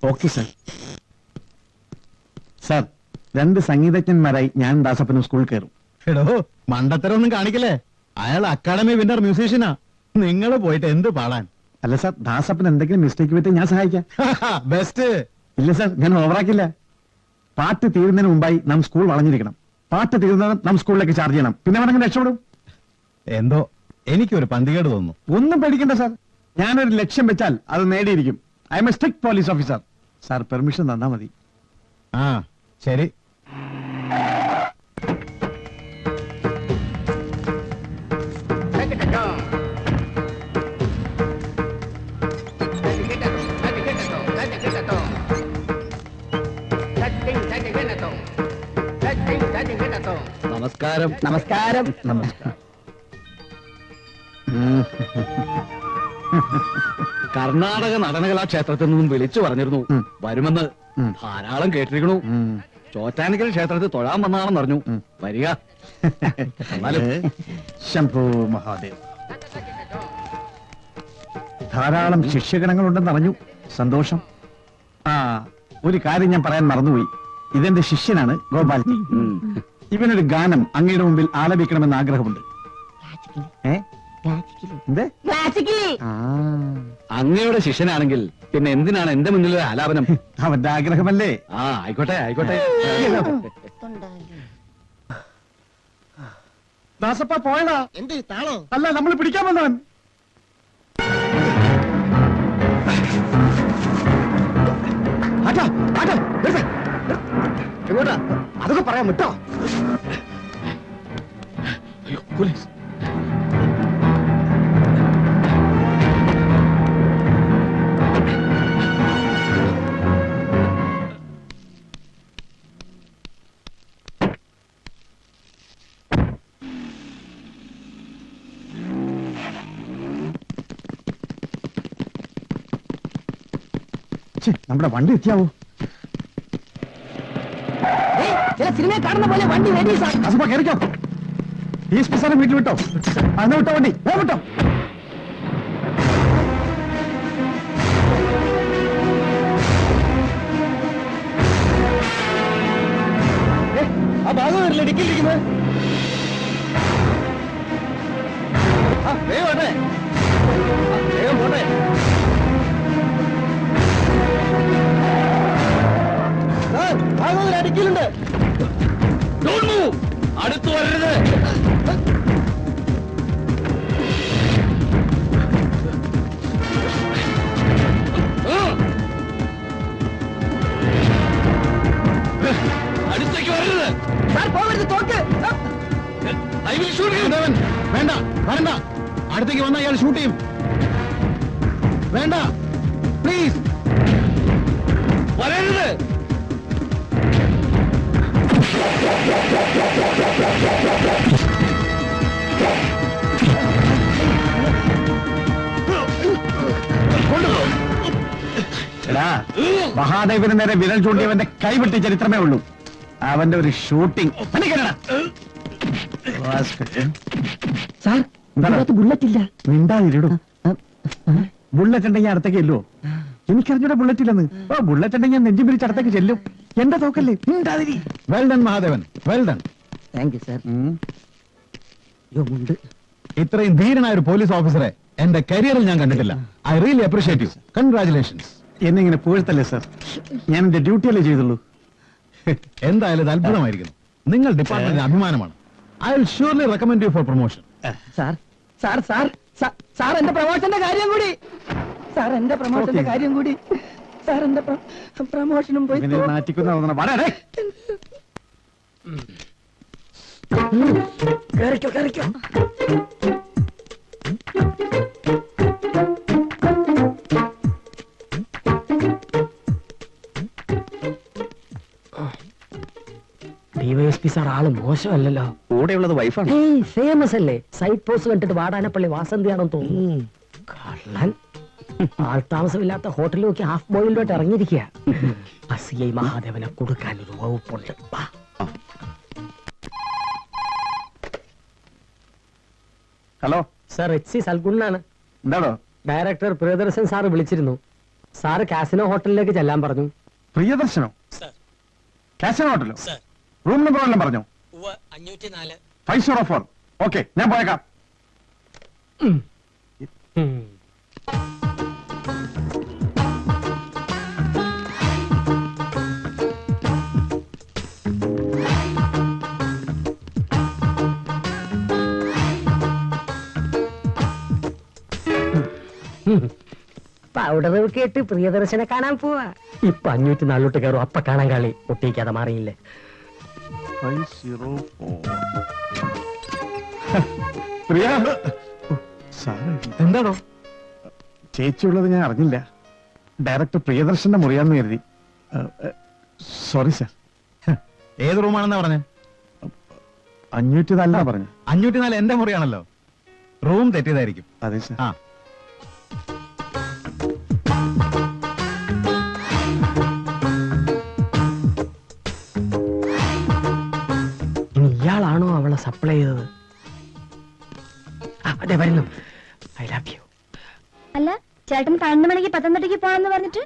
Okay sir. Sir, 2 സംഗീതജ്ഞന്മാരായി ഞാൻ ദാസപ്പനും സ്കൂളിൽ കയറും. എടോ, മണ്ടത്തരൊന്നും കാണിക്കല്ലേ. അയാൾ അക്കാഡമി വിന്നർ മ്യൂസീഷ്യനാ. നിങ്ങൾ പോയിട്ട് എന്ത് പാടാൻ? അല്ല സർ, ദാസപ്പൻ എന്തെങ്കിലും മിസ്റ്റേക്ക് പറ്റി ഞാൻ സഹായിക്കാം. ബെസ്റ്റ്. ഇല്ല സർ, ഞാൻ ഓവറാക്കില്ല. പാട്ട് തീരുന്നതിന് മുമ്പായി നാം സ്കൂൾ വളഞ്ഞിരിക്കണം. പാട്ട് തീരുന്നത് നാം സ്കൂളിലേക്ക് ചാർജ് ചെയ്യണം. പിന്നെ വേണമെങ്കിൽ രക്ഷപ്പെടും. എന്തോ എനിക്കൊരു പന്തികേട് തോന്നുന്നു. ഒന്നും പേടിക്കണ്ട സാർ, ഞാനൊരു ലക്ഷ്യം വെച്ചാൽ അത് നേടിയിരിക്കും. I am a strict police officer. Sir permission തന്നാ മതി. ആ ശരി. നമസ്കാരം. നമസ്കാരം. നമസ്കാരം. കർണാടക നടനകലാക്ഷേത്രത്തിൽ നിന്നും വിളിച്ചു പറഞ്ഞിരുന്നു വരുമെന്ന്. ധാരാളം കേട്ടിരിക്കണു. ചോറ്റാനിക്കൽ ക്ഷേത്രത്തിൽ തൊഴാൻ വന്നാണെന്ന് പറഞ്ഞു. വരിക. ശംഭോ മഹാദേവ്. ധാരാളം ശിഷ്യഗണങ്ങളുണ്ടെന്ന് അറിഞ്ഞു. സന്തോഷം. ആ, ഒരു കാര്യം ഞാൻ പറയാൻ മറന്നുപോയി. ഇതെന്റെ ശിഷ്യനാണ് ഗോപാൽജി. ഇവനൊരു ഗാനം അങ്ങയുടെ മുമ്പിൽ ആലപിക്കണമെന്ന് ആഗ്രഹമുണ്ട്. അങ്ങയുടെ ശിഷ്യനാണെങ്കിൽ പിന്നെ എന്തിനാണ് എന്റെ മുന്നിൽ ആലാപനം? അവന്റെ ആഗ്രഹമല്ലേ. ആ, ആയിക്കോട്ടെ ആയിക്കോട്ടെ. ദാസപ്പ പോയടാ. എന്ത് താളോ? അല്ല, നമ്മൾ പിടിക്കാൻ വന്നവൻ. എങ്ങോട്ടാ? അതൊക്കെ പറയാൻ വിട്ടോ. പോലീസ്. നമ്മുടെ വണ്ടി എത്തിയാവോ? ചില സിനിമയെ കാണുന്ന പോലെ വണ്ടി റെഡി സാർ. ദാസപ്പ കയറിക്കോ. ഈ സ്പെസാറെ വീട്ടിൽ വിട്ടോ. അന്ന് വിട്ടോ വണ്ടി. വിട്ടോ. ആ ഭാഗം വരില്ല, ഡിക്കിലിരിക്കുന്നത്. വേഗം പോട്ടെ, വേഗം പോട്ടെ. ഭാഗം ഡിക്കിലുണ്ട്. അടുത്തു വരരുത്. അടുത്തേക്ക് വരരുത്. പോകരുത്, തോക്ക്. വേണ്ട വരണ്ട. അടുത്തേക്ക് വന്ന അയാൾ ഷൂട്ട് ചെയ്യും. വേണ്ട, പ്ലീസ് വരരുത്. എടാ, മഹാദേവന് നേരെ വിരൽ ചൂണ്ടിയവന്റെ കൈവിട്ട ചരിത്രമേ ഉള്ളൂ. അവന്റെ ഒരു ഷൂട്ടിംഗ്. ബുള്ളറ്റ് ഇല്ല. മിണ്ടാതിരിടും. ബുള്ളറ്റ് ഉണ്ടെങ്കിൽ അടുത്തേക്ക് ചെല്ലുവോ? എനിക്കറിഞ്ഞൂടെ ബുള്ളറ്റ് ഇല്ലെന്ന്. ഓ, ബുള്ളറ്റ് ഉണ്ടെങ്കിൽ ഞാൻ നെഞ്ചും പിരിച്ച് അടുത്തേക്ക് ചെല്ലും. എന്റെ തോക്കല്ലേ. മിണ്ടാതിരി. Well done Mahadevan, well done. Thank you sir. ഇത്രയും ധീരനായ ഒരു പോലീസ് ഓഫീസറെ എന്റെ കരിയറിൽ ഞാൻ കണ്ടിട്ടില്ല. I really appreciate you. Congratulations. എന്നെ ഇങ്ങനെ പുകഴ്ത്തല്ലേ സാർ. ഞാൻ എന്റെ ഡ്യൂട്ടിയല്ലേ ചെയ്തുള്ളൂ. എന്തായാലും ഇത് അത്ഭുതമായിരിക്കുന്നു. നിങ്ങൾ ഡിപ്പാർട്ട്മെന്റിന് അഭിമാനമാണ്. I will surely recommend you for promotion. Sir sir sir sir എന്റെ പ്രമോഷന്റെ കാര്യം കൂടി. സാർ എന്റെ പ്രമോഷന്റെ കാര്യം കൂടി. സാർ എന്റെ പ്രമോഷനും പോയി. കേറിക്കോ കേറിക്കോ. ഡിവൈഎസ്പി സാർ ആള് മോശമല്ലല്ലോ. കൂടെയുള്ളത് വൈഫാണ്. ഫേമസ് അല്ലേ? സൈറ്റ് പോസ്റ്റ് കണ്ടിട്ട് വാടാനപ്പള്ളി വാസന്തിയാണെന്ന് തോന്നുന്നു. കള്ളൻ. ആൾ താമസമില്ലാത്ത ഹോട്ടലിൽ നോക്കി ഹാഫ് ബോയിലോട്ട് ഇറങ്ങിയിരിക്കുക. അസിഐ മഹാദേവനെ കൊടുക്കാൻ ഒരു വകുപ്പുണ്ട്. ഹലോ സർ, HC സൽഗുണാണ്. എന്താണോ? ഡയറക്ടർ പ്രിയദർശൻ സാർ വിളിച്ചിരുന്നു. സാറ് കാസിനോ ഹോട്ടലിലേക്ക് ചെല്ലാൻ പറഞ്ഞു. പ്രിയദർശനോ? കാസിനോ ഹോട്ടലോ? റൂം നമ്പർ എല്ലാം പറഞ്ഞോ? 504. ഓക്കെ, ഞാൻ പോയേക്കാം. പൗഡർ കേട്ട് പ്രിയദർശനെ കാണാൻ പോവാ. ഇപ്പൊ 504 കയറും, അപ്പ കാണാൻ കളി ഒട്ടിക്കാതെ മാറിയില്ലേ. 504. പ്രിയ, സാറേ, എന്താണോ? ചേച്ചിയുള്ളത് ഞാൻ അറിഞ്ഞില്ല. ഡയറക്ടർ പ്രിയദർശന്റെ മുറിയാന്ന് കരുതി. Sorry sir. ഏത് റൂമാണെന്നാ പറഞ്ഞേ? 504 പറഞ്ഞു. 504 എന്റെ മുറിയാണല്ലോ. റൂം തെറ്റിയതായിരിക്കും. അതെ സാർ. ആ, ഇനി ഇയാളാണോ അവളെ സപ്ലൈ ചെയ്തത്? അതെ വരുന്നു. I love you. അല്ല, ചേട്ടൻ 12 മണിക്ക് പത്തനംതിട്ടയ്ക്ക് പോണെന്ന് പറഞ്ഞിട്ട്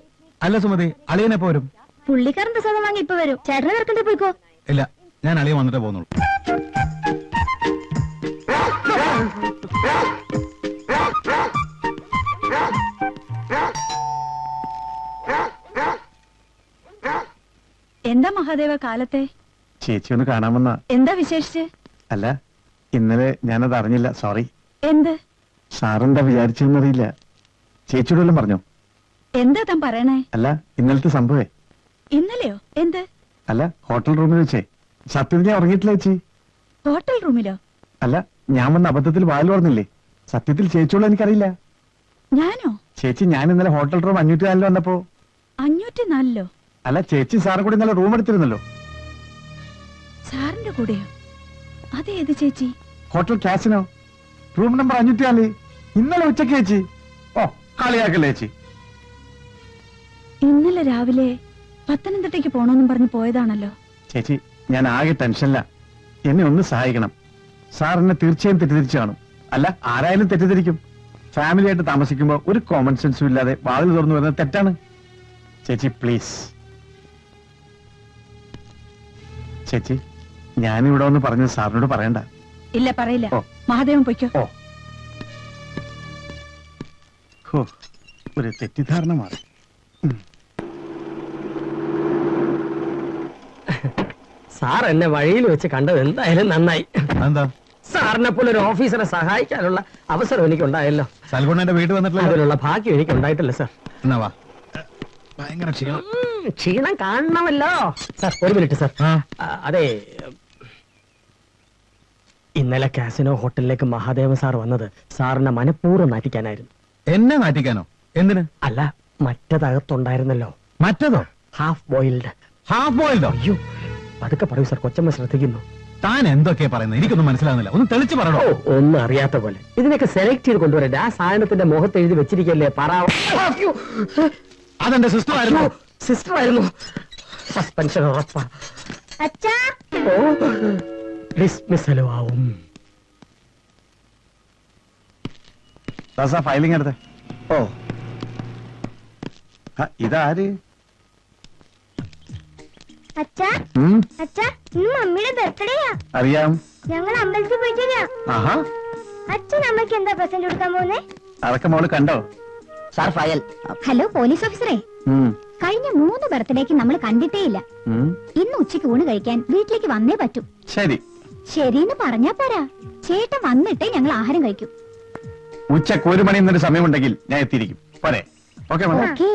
അല്ല സുമതി, അളിയനെപ്പോ വരും? പുള്ളിക്കാരൻ പ്രസാദം വാങ്ങി ഇപ്പൊ വരും. ചേട്ടനെ നിറക്കണ്ടേ പോയിക്കോ. ഇല്ല, ഞാൻ അളിയൻ വന്നിട്ടേ പോകുന്നുള്ളൂ. എന്താ മഹാദേവ കാലത്തെ? ചേച്ചി ഒന്ന് കാണാമെന്ന. എന്താ വിശേഷിച്ച്? അല്ല, ഇന്നലെ ഞാനത് അറിഞ്ഞില്ല. സോറി. എന്ത്? സാറെന്താ വിചാരിച്ചെന്നറിയില്ല. ചേച്ചിയോട് വല്ലതും പറഞ്ഞോ? എന്താ താൻ പറയണേ? അല്ല, ഇന്നലത്തെ സംഭവേ. ഇന്നലെയോ? എന്ത്? അല്ല, ഹോട്ടൽ റൂമിൽ വെച്ചേ. സത്യത്തിൽ ഞാൻ ഉറങ്ങിയിട്ടില്ല ചേച്ചി. ഹോട്ടൽ റൂമിലോ? അല്ല, ഞാൻ വന്ന അബദ്ധത്തിൽ വാല് പറഞ്ഞില്ലേ. സത്യത്തിൽ ചേച്ചിയോട് എനിക്കറിയില്ല. ഞാനോ? ചേച്ചി, ഞാൻ ഇന്നലെ ഹോട്ടൽ റൂം 504 വന്നപ്പോ. 504ലോ? അല്ല, ചേച്ചി സാറും കൂടി ഇന്നലെ റൂം എടുത്തിരുന്നല്ലോ. സാറിന്റെ കൂടെയോ? അതേത് ചേച്ചി? Hotel casino, room number 504. ഇന്നലെ ഉച്ചക്ക് ചേച്ചി. ഓ, കളിയാക്കല്ലേ ചേച്ചി. ഇന്നലെ രാവിലെ പത്തനംതിട്ടയ്ക്ക് പോണോന്നും പറഞ്ഞ് പോയതാണല്ലോ. ചേച്ചി, ഞാൻ ആകെ ടെൻഷനില്ല. എന്നെ ഒന്ന് സഹായിക്കണം. സാർ എന്നെ തീർച്ചയായും തെറ്റിദ്ധരിച്ചു കാണും. അല്ല, ആരായാലും തെറ്റിദ്ധരിക്കും. ഫാമിലി ആയിട്ട് താമസിക്കുമ്പോ ഒരു കോമൺ സെൻസും ഇല്ലാതെ വാതിൽ തുറന്നു വരുന്നത് തെറ്റാണ്. ചേച്ചി പ്ലീസ്. ചേച്ചി, ഞാനിവിടെ ഒന്ന് പറഞ്ഞത് സാറിനോട് പറയണ്ട. ഇല്ല, പറയില്ല. ഓ. മഹാദേവൻ പൊയ്ക്കോ. ഓ, ഹോ, ഒരു തെറ്റിദ്ധാരണ മാറി. സാർ എന്നെ വഴിയിൽ വെച്ച് കണ്ടത് എന്തായാലും നന്നായി. എന്താ? സാറിനെ പോലെ ഒരു ഓഫീസറെ സഹായിക്കാനുള്ള അവസരം എനിക്ക് ഉണ്ടായല്ലോ. സൽഗുണന്റെ വീട്ടിൽ വന്നിട്ടില്ല? അതിനുള്ള ഭാഗ്യം എനിക്ക് ഉണ്ടായിട്ടില്ല സാർ. എന്നാ വാ. ഭയങ്കര ക്ഷീണം. ക്ഷീണം കാണണമല്ലോ. സാർ ഒരു മിനിറ്റ് സാർ. അതെ, ഇന്നലെ കാസിനോ ഹോട്ടലിലേക്ക് മഹാദേവൻ സാർ വന്നത് സാറിനെ മനഃപൂർവ്വം നാറ്റിക്കാനായിരുന്നു. എന്നെ നാറ്റിക്കാനോ? എന്തിന്? അല്ല, മറ്റതകത്തുണ്ടായിരുന്നല്ലോ. മറ്റതോ? Half boiled. ഹാഫ് ബോയിൽഡോ? അയ്യോ, പതുക്കെ പറയൂ സാർ, കൊച്ചമ്മ ശ്രദ്ധിക്കുന്നു. താൻ എന്തൊക്കെയാ പറയുന്നത്? എനിക്കൊന്നും മനസ്സിലാവുന്നില്ല. ഒന്ന് തെളിച്ച് പറയണോ? ഓ, ഒന്നും അറിയാത്ത പോലെ. ഇതിനൊക്കെ സെലക്ട് ചെയ്ത് കൊണ്ടുവരട്ടെ. ആ സാധനത്തിന്റെ മുഖത്ത് എഴുതി വെച്ചിരിക്കല്ലേ പറ. അതെന്റെ സിസ്റ്റർ ആയിരുന്നു. സിസ്റ്റർ ആയിരുന്നു. സസ്പെൻഷൻ ഉറപ്പാ. അച്ഛാ, ഓ, ഡിസ്മിസലും ആവും. ദാസാ ഫയലിംഗ് എടുത്തേ. ഓ, ഇതാര്? അച്ഛാ, ഉം, അച്ഛാ, ഇന്ന് മമ്മിയുടെ ബർത്ത്ഡേയാ. അറിയാം. ഞങ്ങൾ അമ്പലത്തിൽ പോയിട്ട് വരാം. ആഹാ, അച്ഛൻ അമ്മയ്ക്ക് എന്താ പ്രസന്റ് കൊടുക്കാൻ പോകുന്നേ? അതൊക്കെ മോള് കണ്ടോ? Sir file. ഹലോ പോലീസ് ഓഫീസറെ, ഉം, കഴിഞ്ഞ 3 ബർത്ത്ഡേക്ക് നമ്മൾ കണ്ടിട്ടേ ഇല്ല. ഉം, ഇന്ന് ഉച്ചയ്ക്ക് ഊണ് കഴിക്കാൻ വീട്ടിലേക്ക് വന്നേ പറ്റൂ. ശരി. ശരിയെന്ന് പറഞ്ഞാ പോരാ, ചേട്ടൻ വന്നിട്ടേ ഞങ്ങൾ ആഹാരം കഴിക്കൂ. ഉച്ചക്ക് 1 മണി എന്നൊരു സമയമുണ്ടെങ്കിൽ ഞാൻ എത്തിയിരിക്കും. പോരെ? ഓക്കെ മോളെ. ഓക്കേ.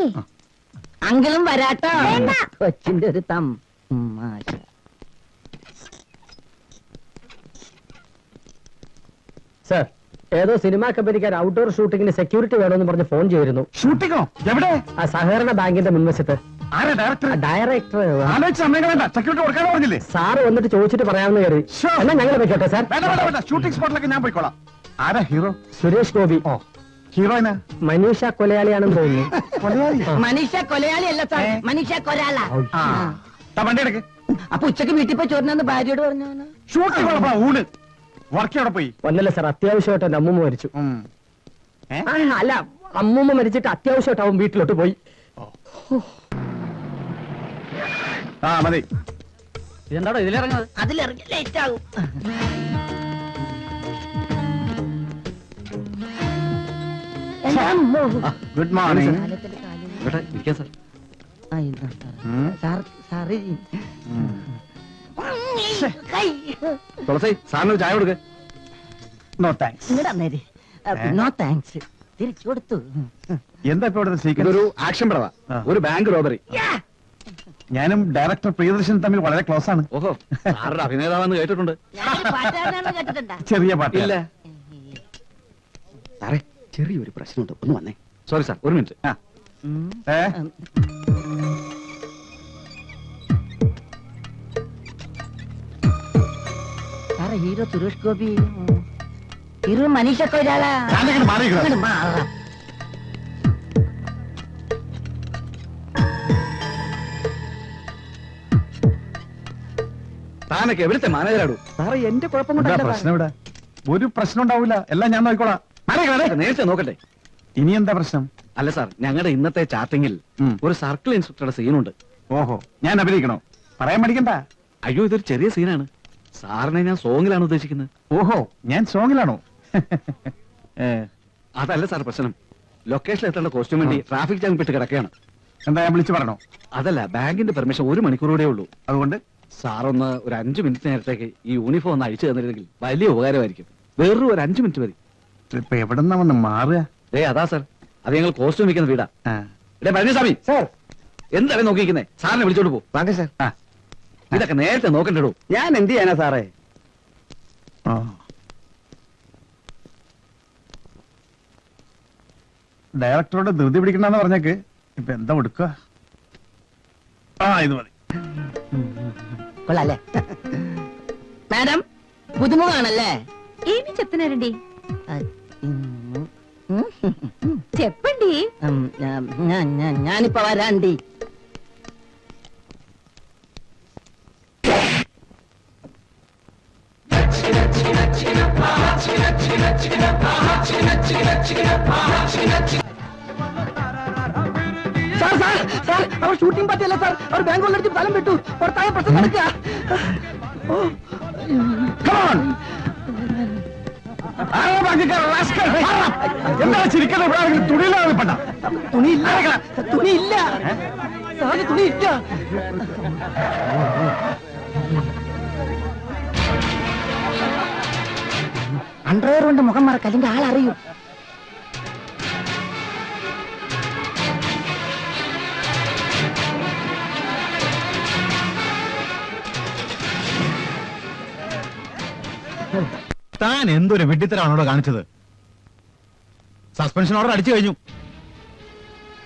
അങ്കിലും വരാട്ടോ. വേണ്ട. കൊച്ചിന്റെ ഒരു തം. സാർ, ഏതോ സിനിമാ കമ്പനിക്കാർ ഔട്ട്ഡോർ ഷൂട്ടിങ്ങിന് സെക്യൂരിറ്റി വേണമെന്ന് പറഞ്ഞ് ഫോൺ ചെയ്തിരുന്നു. ഷൂട്ടിങ്ങോ? എവിടെ? ആ സഹകരണ ബാങ്കിന്റെ മുൻവശത്ത്. ആരാ ഡയറക്ടർ? ഡയറക്ടർ ആലോചിച്ച് സമയം വേണ്ട. സെക്യൂരിറ്റി കൊടുക്കാനോ പറഞ്ഞില്ലേ? സാറ് വന്നിട്ട് ചോദിച്ചിട്ട് പറയാമെന്ന് കരുതി. Sure. എന്നാ ഞങ്ങൾ വെക്കട്ടെ സാർ. വേണ്ട വേണ്ട വേണ്ട. ഷൂട്ടിംഗ് സ്പോട്ടിലേക്ക് ഞാൻ പോയിക്കോളാം. ആരാ ഹീറോ? സുരേഷ് ഗോപി. ഹീറോയിനാ? മനീഷ കൊലയാളിയാണെന്ന് തോന്നുന്നു. കൊലയാളി? മനീഷ കൊലയാളി അല്ല സാർ, മനീഷ കൊരാള. ആ, ദാ വണ്ടി എടുക്ക്. അപ്പൊ ഉച്ചക്ക് വീട്ടിൽ പോയി ചോറിനെന്ന് ഭാര്യയോട് പറഞ്ഞു. ഷൂട്ടിംഗ് കുഴപ്പ ഊണ്. വർക്ക് എവിടെ പോയി? ഒന്നല്ല സാർ, അത്യാവശ്യമായിട്ട് എന്റെ അമ്മൂമ്മ മരിച്ചു. ഉം. ഏ? അല്ല, അമ്മൂമ്മ മരിച്ചിട്ട് അത്യാവശ്യമായിട്ട് അവൻ വീട്ടിലോട്ട് പോയി. ആ മതി. ഇതെന്താടോ ഇതിലിറങ്ങുന്നത്? അതിലിറങ്ങി ലേറ്റ് ആകും. Good morning. ഇവിടെ ഇരിക്കാം സാർ. തുളസി സാറിന് ഒരു ചായ കൊടുക്ക. No thanks. No thanks. തിരിച്ചു കൊടുത്തു. എന്താ ഇപ്പൊ ഇവിടുത്തെ സീക്രട്ട്? ഇതൊരു ആക്ഷൻ പടവാ, ഒരു ബാങ്ക് റോബറി. ഞാനും ഡയറക്ടർ പ്രിയദർശൻ തമ്മിൽ വളരെ ക്ലോസ് ആണ്. ഓഹോ, സാറുടെ അഭിനേതാവെന്ന് കേട്ടിട്ടുണ്ട്. കേട്ടിട്ടുണ്ടാ? ചെറിയ പാട്ട്. ഇല്ല സാറേ, ചെറിയൊരു പ്രശ്നമുണ്ട്, ഒന്ന് വന്നേ. സോറി സാർ, ഒരു മിനിറ്റ്. ഏ? സാറേ, ഹീറോ സുരേഷ് ഗോപി, ഹീറോ മനീഷ കൊയ്രാള. ഞാനിങ്ങോട്ട് മാറിയിരിക്കണം. താനൊക്കെ എവിടുത്തെ മാനേജരാടൂ? സാറേ എന്റെ കുഴപ്പം എന്താ കൊണ്ടല്ല പ്രശ്നം ഇവിടെ? ഒരു പ്രശ്നം ഉണ്ടാവില്ല, എല്ലാം ഞാൻ നോക്കിക്കോളാം. നേരത്തെ നോക്കട്ടെ. ഇനി എന്താ പ്രശ്നം? അല്ല സാർ, ഞങ്ങളുടെ ഇന്നത്തെ ചാറ്റിങ്ങിൽ ഉം. ഒരു സർക്കിൾ ഇൻസ്പെക്ടറുടെ സീനുണ്ട്. ഓഹോ, ഞാൻ അഭിനയിക്കണോ? പറയാൻ പഠിക്കണ്ട. അയ്യോ, ഇതൊരു ചെറിയ സീനാണ്. സാറിനെ ഞാൻ സോങ്ങിലാണ് ഉദ്ദേശിക്കുന്നത്. ഓഹോ, ഞാൻ സോങ്ങിലാണോ? അതല്ല സാർ പ്രശ്നം. ലൊക്കേഷനിൽ എത്തേണ്ട കോസ്റ്റ്യൂം വേണ്ടി ട്രാഫിക് ജാം പെട്ട് കിടക്കുകയാണ്. എന്താ ഞാൻ വിളിച്ചു പറഞ്ഞോ? അതല്ല, ബാങ്കിന്റെ പെർമിഷൻ 1 മണിക്കൂറൂടെ ഉള്ളൂ. അതുകൊണ്ട് സാറൊന്ന് ഒരു 5 മിനിറ്റ് നേരത്തേക്ക് ഈ യൂണിഫോം ഒന്ന് അഴിച്ചു തന്നിരുന്നെങ്കിൽ വലിയ ഉപകാരമായിരിക്കും. വേറൊരു ഒരു 5 മിനിറ്റ് മതി. ഇപ്പൊ എവിടെന്നാ വന്ന് മാറുക? അതാ സാർ, അത് ഞങ്ങൾ കോസ്റ്റ്യൂം വെക്കുന്ന വീടാ. ആ. പഴനിസ്വാമി സാർ, എന്താണ് നോക്കിയിരിക്കുന്നേ? സാറിനെ വിളിച്ചോണ്ട് പോ. വാங்க സാർ. ആ, ഇതൊക്കെ നേരത്തെ നോക്കണ്ടോ? ഞാൻ എന്ത് ചെയ്യാനാ സാറേ? ആ. ഡയറക്ടറോട് ധൃതി പിടിക്കണ്ടെന്ന് പറഞ്ഞേക്ക്. ഇപ്പൊ എന്താ കൊടുക്കുക? ആ, ഇത് മതി. കൊള്ളാല്ലേ? മാഡം, പുതുമുഖാണല്ലേ? ఏమి చెప్తున్నారండి? చెప్పండి. ഞാനിപ്പോ വരാണ്ടി. സാർ സാർ സാർ, അവർ ഷൂട്ടിംഗ് പറ്റില്ല സാർ. അവർ ബാങ്ക് കൊള്ളടിച്ച് സ്ഥലം വിട്ടു. പുറത്തായ പ്രശ്നം നടക്കുക. Come on. ആരാ ബാക്കിക്കാർ? rascal. എന്താ ചിരിക്കുന്നത്? ഇവിടെ ആരെങ്കിലും തുണിയിലാണ് പെട്ട? തുണിയില്ല, തുണിയില്ല സാറിന്, തുണിയില്ല. അണ്ടർവെയർ കൊണ്ട് മുഖം മറക്ക, അല്ലെങ്കിൽ ആളറിയും. താൻ എന്തൊരു വെട്ടിത്തരാണോ കാണിച്ചത്? സസ്പെൻഷൻ ഓർഡർ അടിച്ചു കഴിഞ്ഞു.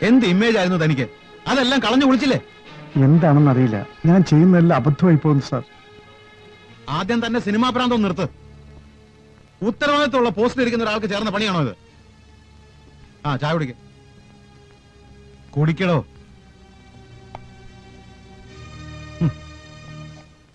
എന്ത് ഇമേജ് ആയിരുന്നു തനിക്ക്? അതെല്ലാം കളഞ്ഞു കുളിച്ചില്ലേ? എന്താണെന്ന് അറിയില്ല, ഞാൻ ചെയ്യുന്നതെല്ലാം അബദ്ധമായി പോകുന്നു സാർ. ആദ്യം തന്നെ സിനിമാ പ്രാന്തം നിർത്ത്. ഉത്തരവാദിത്തമുള്ള പോസ്റ്റിൽ ഇരിക്കുന്ന ഒരാൾക്ക് ചേർന്ന പണിയാണോ ഇത്? ആ, ചായ കുടിക്കടോ.